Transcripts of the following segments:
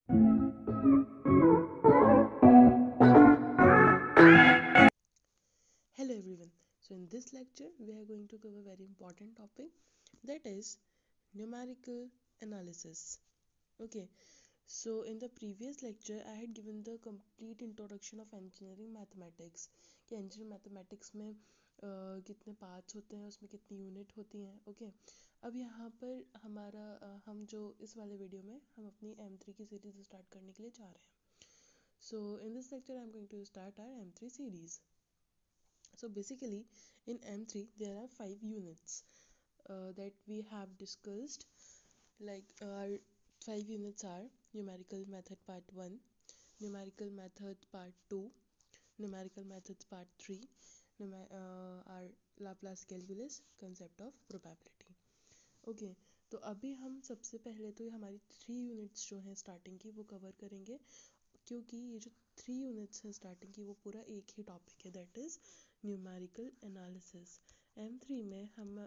Hello everyone. So in this lecture we are going to cover a very important topic, that is numerical analysis. Okay. So in the previous lecture I had given the complete introduction of engineering mathematics कि engineering mathematics में कितने parts होते हैं, उसमें कितनी unit होती हैं. Okay. अब यहाँ पर हमारा हम जो इस वाले वीडियो में हम अपनी M3 की सीरीज स्टार्ट करने के लिए जा रहे हैं. So in this lecture I am going to start our M3 series. So basically in M3 there are 5 units that we have discussed. Like our 5 units are numerical method part 1, numerical method part 2, numerical methods part 3, our Laplace calculus, concept of probability. Okay. तो अभी हम सबसे पहले तो हमारी 3 units जो हैं starting की वो कवर करेंगे, क्योंकि ये जो 3 यूनिट्स हैं स्टार्टिंग की वो पूरा एक ही टॉपिक है, that is numerical analysis. M3 में हम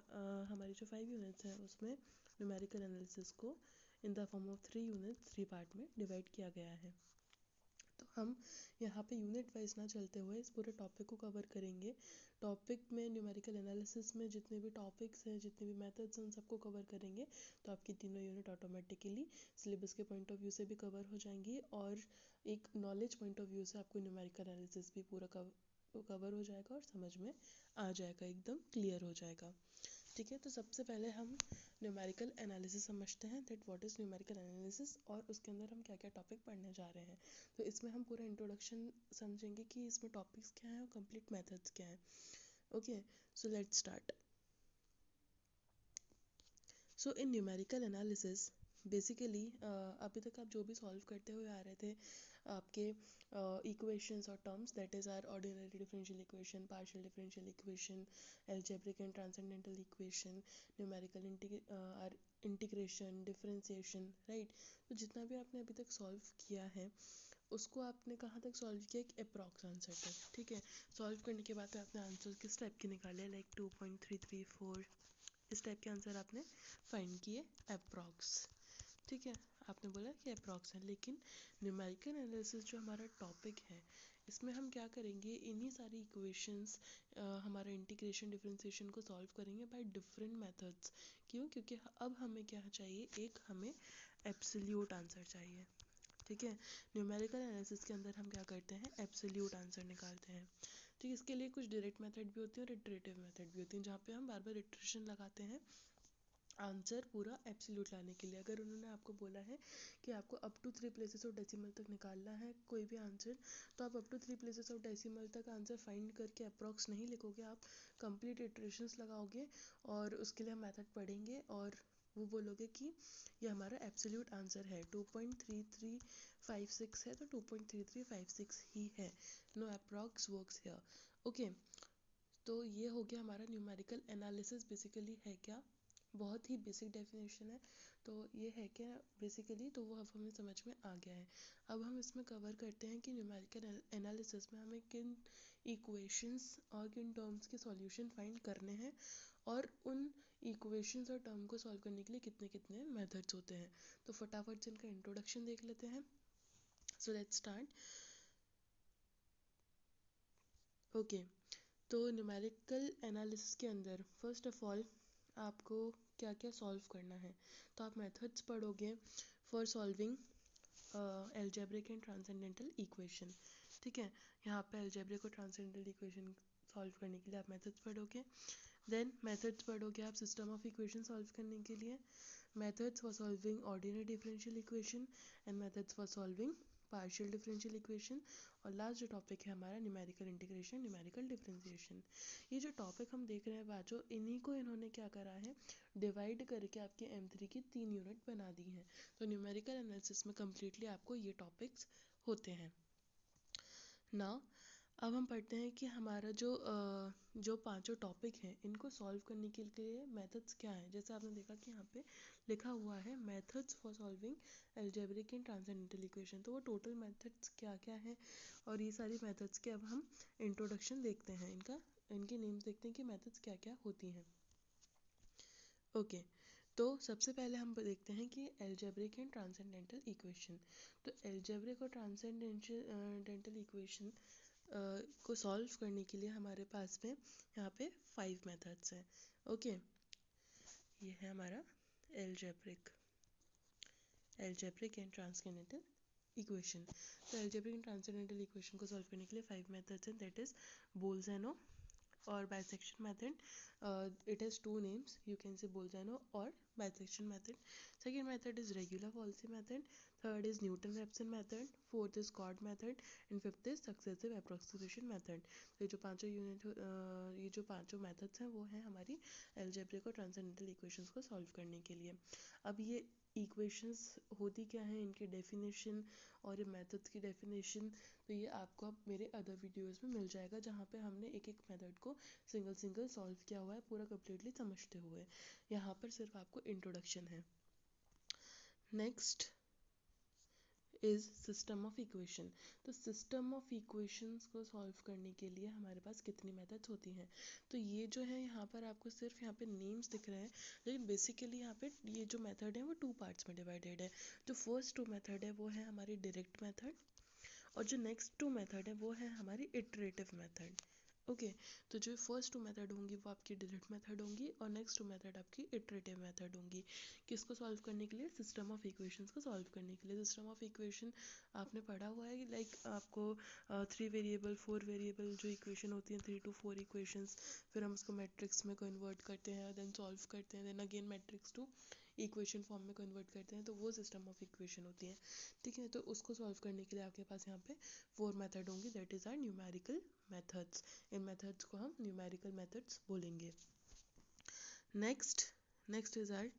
हमारी जो 5 यूनिट्स हैं उसमें न्यूमेरिकल एनालिसिस को in the form of 3 units 3 part में डिवाइड किया गया है. तो हम यहाँ पे यूनिट वाइज ना चलते हुए इस पूरे टॉपिक को कवर करेंगे. टॉपिक में न्यूमेरिकल एनालिसिस में जितने भी टॉपिक्स हैं, जितने भी मेथड्स हैं, उन सबको कवर करेंगे. तो आपकी तीनों यूनिट ऑटोमेटिकली सिलेबस के पॉइंट ऑफ व्यू से भी कवर हो जाएंगी और एक नॉलेज पॉइंट ऑफ व्यू से आपको न्यूमेरिकल एनालिसिस भी पूरा कवर हो जाएगा और समझ में आ जाएगा, एकदम क्लियर हो जाएगा. ठीक है. तो सबसे पहले हम न्यूमेरिकल एनालिसिस समझते हैं, that what is numerical analysis और उसके अंदर हम क्या क्या टॉपिक पढ़ने जा रहे हैं. तो इसमें हम पूरा इंट्रोडक्शन समझेंगे कि इसमें टॉपिक्स क्या हैं और कंप्लीट मेथड्स क्या हैं. Okay. So let's start. So in numerical analysis basically अभी तक आप जो भी सॉल्व करते हुए आ रहे थे आपके इक्वेशंस और terms, that is our ordinary differential equation, partial differential equation, algebraic and transcendental equation, numerical integration, differentiation, right. तो जितना भी आपने अभी तक सॉल्व किया है उसको आपने कहाँ तक सॉल्व किया, एक अप्रॉक्स आंसर तक. ठीक है. सॉल्व करने के बाद आपने आंसर किस टाइप के निकाले, लाइक 2.334, इस टाइप के आंसर आपने फाइंड किए अप्रॉक्स. ठीक है. आपने बोला कि अप्रॉक्स है, लेकिन न्यूमेरिकल एनालिसिस जो हमारा टॉपिक है इसमें हम क्या करेंगे, इन्हीं सारी इक्वेशंस हमारा इंटीग्रेशन डिफरेंशिएशन को सॉल्व करेंगे बाय डिफरेंट मेथड्स. क्यों? क्योंकि अब हमें क्या चाहिए, एक हमें एब्सोल्यूट आंसर चाहिए. ठीक है. न्यूमेरिकल एनालिसिस के अंदर हम क्या करते हैं, एब्सोल्यूट आंसर निकालते हैं. ठीक. इसके लिए कुछ डायरेक्ट मेथड भी होती है और इटरेटिव मेथड भी होती है, जहाँ पे हम बार बार इटरेशन लगाते हैं आंसर पूरा एब्सोल्यूट लाने के लिए. अगर उन्होंने आपको बोला है कि आपको up to 3 places of decimal तक निकालना है कोई भी आंसर, तो आप up to 3 places of decimal तक आंसर फाइंड करके अप्रॉक्स नहीं लिखोगे, आप कंप्लीट इटरेशंस लगाओगे और उसके लिए हम मेथड पढ़ेंगे और वो बोलोगे कि ये हमारा एब्सोल्यूट आंसर है. 2.3356 है तो 2.3356 ही है. No approx works here. Okay. तो ये हो गया हमारा न्यूमेरिकल एनालिसिस बेसिकली है क्या. बहुत ही बेसिक डेफिनेशन है. तो ये है क्या बेसिकली, तो वो अब हमें समझ में आ गया है. अब हम इसमें कवर करते हैं कि न्यूमेरिकल एनालिसिस में हमें किन इक्वेशंस और किन टर्म्स के सॉल्यूशन फाइंड करने हैं और उन इक्वेशंस और टर्म को सॉल्व करने के लिए कितने कितने मेथड्स होते हैं. तो फटाफट से इनका इंट्रोडक्शन देख लेते हैं. So let's start. ओके. तो न्यूमेरिकल एनालिसिस के अंदर फर्स्ट ऑफ ऑल आपको क्या क्या सॉल्व करना है. तो आप मेथड्स पढ़ोगे for solving algebraic and transcendental equation. ठीक है. यहाँ पे अलजेब्रिक और ट्रांसेंडेंटल इक्वेशन सॉल्व करने के लिए आप मेथड्स पढ़ोगे. देन मेथड्स पढ़ोगे आप सिस्टम ऑफ इक्वेशन सॉल्व करने के लिए, methods for solving ordinary differential equation and methods for solving partial differential equation. और लास्ट जो टॉपिक है हमारा न्यूमेरिकल इंटीग्रेशन, न्यूमेरिकल डिफरेंशिएशन. ये जो टॉपिक हम देख रहे हैं बाजो, इन्हीं को इन्होंने क्या करा है, डिवाइड करके आपके M3 की 3 यूनिट बना दी हैं. तो न्यूमेरिकल एनालिसिस में कम्प्लीटली आपको ये टॉपिक्स होते हैं. नाउ अब हम पढ़ते हैं कि हमारा जो पांचों टॉपिक हैं इनको सॉल्व करने के लिए मेथड्स क्या हैं. जैसे आपने देखा कि यहाँ पे लिखा हुआ है methods for solving algebraic and transcendental equation. तो वो टोटल मेथड्स क्या क्या हैं और ये सारी मेथड्स के अब हम इंट्रोडक्शन देखते हैं, इनकी नेम्स देखते हैं कि मेथड्स क्या क्या होती हैं. ओके. तो सबसे पहले हम देखते हैं कि एल्जेब्रिक एंड ट्रांसेंडेंटल इक्वेशन। तो एल्जेब्रिक और ट्रांसेंडेंटल इक्वेशन को सॉल्व करने के लिए हमारे पास में यहाँ पे 5 मेथड्स हैं। ओके, ये है हमारा एल्जेब्रिक एंड ट्रांसेंडेंटल इक्वेशन। तो एल्जेब्रिक एंड ट्रांसेंडेंटल इक्वेशन को सॉल्व करने के लिए 5 मेथड्स हैं, that is Bolzano or bisection method. It has two names, you can say Bolzano or bisection method. Second method is regular Falsey method. Third is Newton-Raphson method. Fourth is Cod method and fifth is successive approximation method. तो ये जो पांचों methods हैं वो हैं हमारी algebraic और transcendental equations को सॉल्व करने के लिए। अब ये इक्वेशंस होती क्या है, इनकी डेफिनेशन और ये मेथड्स की डेफिनेशन, तो ये आपको अब मेरे अदर वीडियोस में मिल जाएगा, जहाँ पे हमने एक एक मेथड को सिंगल सॉल्व किया हुआ है पूरा कम्प्लीटली समझते हुए। यहाँ पर सिर्फ आपको इंट्रोडक्शन है। Next is system of equation. तो सिस्टम ऑफ इक्वेशंस को सॉल्व करने के लिए हमारे पास कितनी मेथड्स होती हैं, तो ये जो है यहाँ पर आपको सिर्फ यहाँ पे नेम्स दिख रहे हैं, लेकिन बेसिकली यहाँ पे ये जो मेथड है वो 2 पार्ट्स में डिवाइडेड है। जो फर्स्ट 2 मेथड है वो है हमारी डायरेक्ट मेथड, और जो नेक्स्ट 2 मेथड है वो है हमारी इटरेटिव मेथड। ओके, तो जो फर्स्ट 2 मेथड होंगी वो आपकी डायरेक्ट मेथड होंगी और नेक्स्ट 2 मेथड आपकी इटरेटिव मेथड होंगी। किसको सॉल्व करने के लिए, सिस्टम ऑफ इक्वेशंस को सॉल्व करने के लिए। सिस्टम ऑफ इक्वेशन आपने पढ़ा हुआ है, लाइक आपको 3 वेरिएबल 4 वेरिएबल जो इक्वेशन होती हैं 3 to 4 इक्वेशंस, फिर हम उसको मैट्रिक्स में कन्वर्ट करते हैं, देन सॉल्व करते हैं, then again matrix to equation form में कन्वर्ट करते हैं, तो वो सिस्टम ऑफ इक्वेशन होती है। ठीक है, तो उसको सॉल्व करने के लिए आपके पास यहाँ पे 4 मेथड होंगी, that is our numerical methods. इन मेथड्स को हम न्यूमेरिकल मेथड्स बोलेंगे। Next is our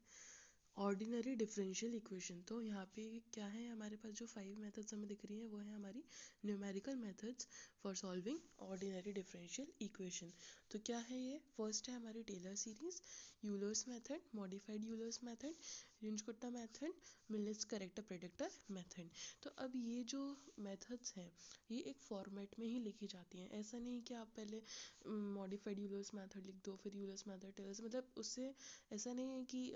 ordinary differential equation. तो यहाँ पे क्या है, हमारे पास जो 5 मेथड्स हमें दिख रही हैं वो है हमारी numerical methods for solving ordinary differential equation. तो क्या है ये, फर्स्ट है हमारी Taylor series, Euler's method, modified Euler's method, Runge Kutta method, Miller's corrector predictor method. तो अब ये जो मेथड्स हैं ये एक फॉर्मेट में ही लिखी जाती हैं, ऐसा नहीं कि आप पहले मॉडिफाइड यूलर्स मेथड लिख दो फिर यूलर्स मेथड टेलर्स, मतलब उससे ऐसा नहीं है कि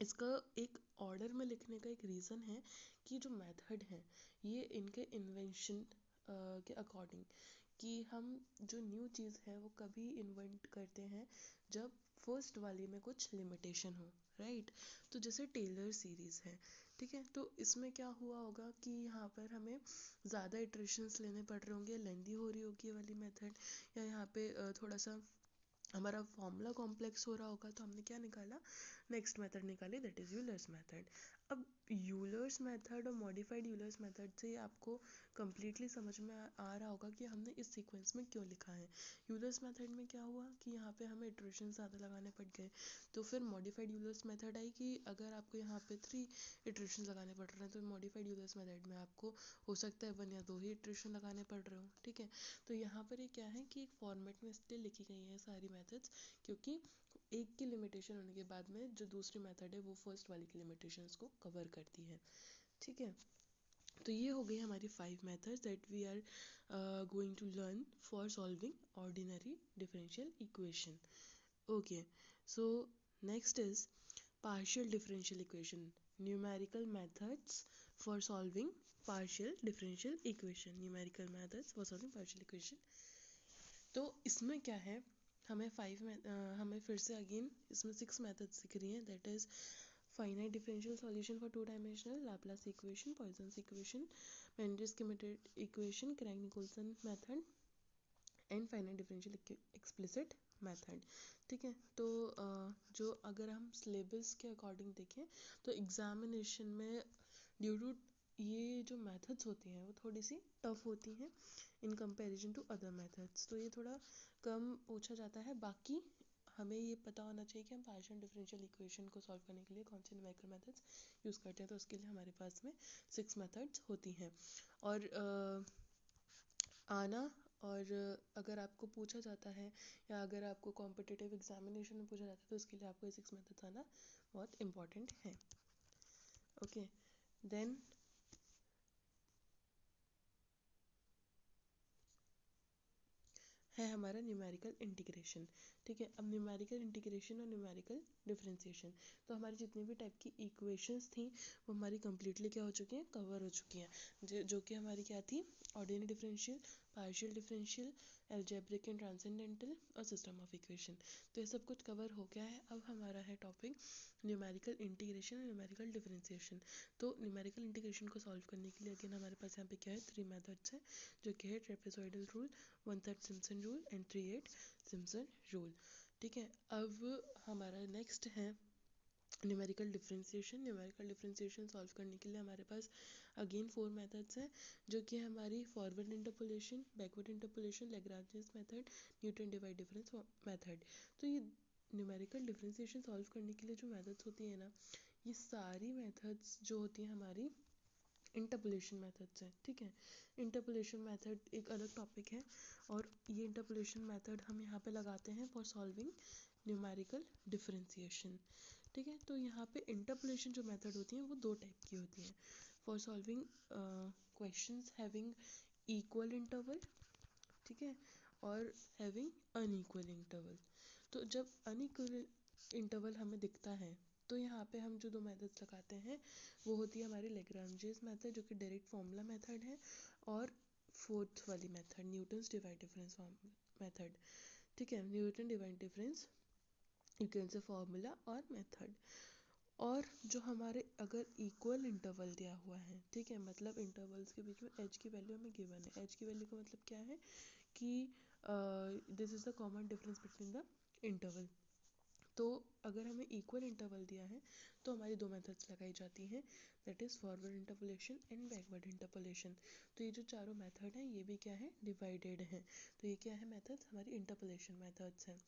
इसका एक ऑर्डर में लिखने का एक रीज़न है कि जो मेथड है ये इनके इन्वेंशन के अकॉर्डिंग, कि हम जो न्यू चीज़ है वो कभी इन्वेंट करते हैं जब फर्स्ट वाली में कुछ लिमिटेशन हो, राइट। तो जैसे टेलर सीरीज़ है, ठीक है, तो इसमें क्या हुआ होगा कि यहाँ पर हमें ज़्यादा इटरेशंस लेने पड़ रहे होंगे, लेंदी हो रही होगी ये वाली मेथड, या यहाँ पे थोड़ा सा हमारा फॉर्मूला कॉम्प्लेक्स हो रहा होगा, तो हमने क्या निकाला, नेक्स्ट मेथड निकाली, दैट इज यूलर्स मेथड। अब यूलर्स मेथड और मॉडिफाइड यूलर्स मेथड से आपको कम्प्लीटली समझ में आ रहा होगा कि हमने इस सीक्वेंस में क्यों लिखा है। यूलर्स मेथड में क्या हुआ कि यहाँ पे हमें इटरेशन ज़्यादा लगाने पड़ गए, तो फिर मॉडिफाइड यूलर्स मेथड आई कि अगर आपको यहाँ पे 3 इटरेशन लगाने पड़ रहे हैं तो मॉडिफाइड यूलर्स मेथड में आपको हो सकता है 1 या 2 ही इटरेशन लगाने पड़ रहे हो, ठीक है। तो यहाँ पर ये क्या है कि एक फॉर्मेट में इसलिए लिखी गई है सारी मेथड्स, क्योंकि एक की लिमिटेशन होने के बाद में जो दूसरी मेथड है वो फर्स्ट वाली की लिमिटेशंस को कवर करती है, ठीक है। तो ये हो गई हमारी 5 methods that we are going to learn for solving ordinary differential equation. Okay, so next is partial differential equation, numerical methods for solving partial differential equation, numerical methods for solving partial equation। तो इसमें क्या है, हमें हमें फिर से again इसमें 6 methods दिख रही हैं, that is finite differential solution for 2 dimensional, Laplace equation, Poisson's equation, Mendel Schmidt equation, Crank Nicolson method and finite differential explicit method, ठीक है। तो जो अगर हम सिलेबस के अकॉर्डिंग देखें तो एग्जामिनेशन में ड्यू टू ये जो मेथड्स होती हैं वो थोड़ी सी टफ होती हैं in comparison to other methods, तो ये थोड़ा कम पूछा जाता है। बाकी हमें ये पता होना चाहिए कि हम पार्शियल डिफरेंशियल इक्वेशन को सॉल्व करने के लिए कौन से न्यूमेरिकल मेथड्स यूज़ करते हैं, तो उसके लिए हमारे पास में 6 मेथड्स होती हैं। और आना, और अगर आपको पूछा जाता है या अगर आपको कॉम्पिटिटिव एग्जामिनेशन में पूछा जाता है तो उसके लिए आपको ये 6 मेथड्स आना बहुत इम्पॉर्टेंट है। ओके, देन है हमारा न्यूमेरिकल इंटीग्रेशन। ठीक है, अब न्यूमेरिकल इंटीग्रेशन और न्यूमेरिकल डिफरेंशिएशन, तो हमारी जितनी भी टाइप की इक्वेशंस थी वो हमारी कम्प्लीटली क्या हो चुकी हैं, कवर हो चुकी हैं, जो कि हमारी क्या थी, ordinary differential, partial differential, algebraic and transcendental और सिस्टम ऑफ इक्वेशन। तो ये सब कुछ कवर हो गया है। अब हमारा है टॉपिक न्यूमेरिकल इंटीग्रेशन और न्यूमेरिकल डिफरेंशिएशन। तो न्यूमेरिकल इंटीग्रेशन को सॉल्व करने के लिए अगेन हमारे पास यहाँ पे क्या है, 3 मेथड्स हैं, जो कि है trapezoidal rule, 1/3 Simpson rule and 3/8 Simpson rule. ठीक है, अब हमारा नेक्स्ट है numerical differentiation. Numerical differentiation solve करने के लिए हमारे पास अगेन 4 मेथड्स हैं, जो कि हमारी forward interpolation, backward interpolation, Lagrange's method, Newton divide difference method. तो ये न्यूमेरिकल डिफरेंशिएशन सॉल्व करने के लिए जो मेथड्स होती है ना, ये सारी मेथड्स जो होती हैं हमारी इंटरपोलेशन मेथड्स हैं। ठीक है, इंटरपोलेशन मेथड एक अलग टॉपिक है, और ये इंटरपोलेशन मेथड हम यहाँ पे लगाते हैं फॉर सॉल्विंग न्यूमेरिकल डिफरेंशिएशन। ठीक है, तो यहाँ पे इंटरपोलेशन जो मेथड होती हैं वो 2 टाइप की होती हैं, for solving questions having equal interval, ठीक है, और हैविंग अनइक्वल इंटरवल। तो जब अनइक्वल इंटरवल हमें दिखता है तो यहाँ पे हम जो 2 मेथड्स लगाते हैं वो होती है हमारी लैग्रांजियस मेथड, जो कि डायरेक्ट फॉर्मूला मेथड है, और फोर्थ वाली method Newton's divide difference method. ठीक है, Newton divide difference you can say formula और मेथड। और जो हमारे अगर इक्वल इंटरवल दिया हुआ है, ठीक है, मतलब इंटरवल्स के बीच में एच की वैल्यू हमें गिवन है, एच की वैल्यू का मतलब क्या है कि this is the common difference between the interval. तो अगर हमें इक्वल इंटरवल दिया है तो हमारी 2 मेथड्स लगाई जाती हैं, that is forward interpolation and backward interpolation. तो ये जो चारों मेथड हैं ये भी क्या है, डिवाइडेड हैं। तो ये क्या है, मेथड्स हमारी इंटरपोलेशन मेथड्स हैं।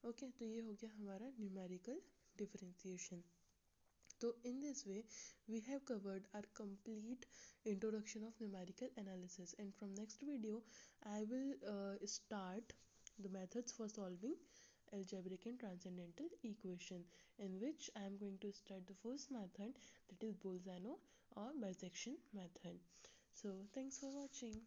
ओके, तो ये हो गया हमारा numerical differentiation. So in this way we have covered our complete introduction of numerical analysis, and from next video I will start the methods for solving algebraic and transcendental equation, in which I am going to start the first method, that is Bolzano or bisection method. So thanks for watching.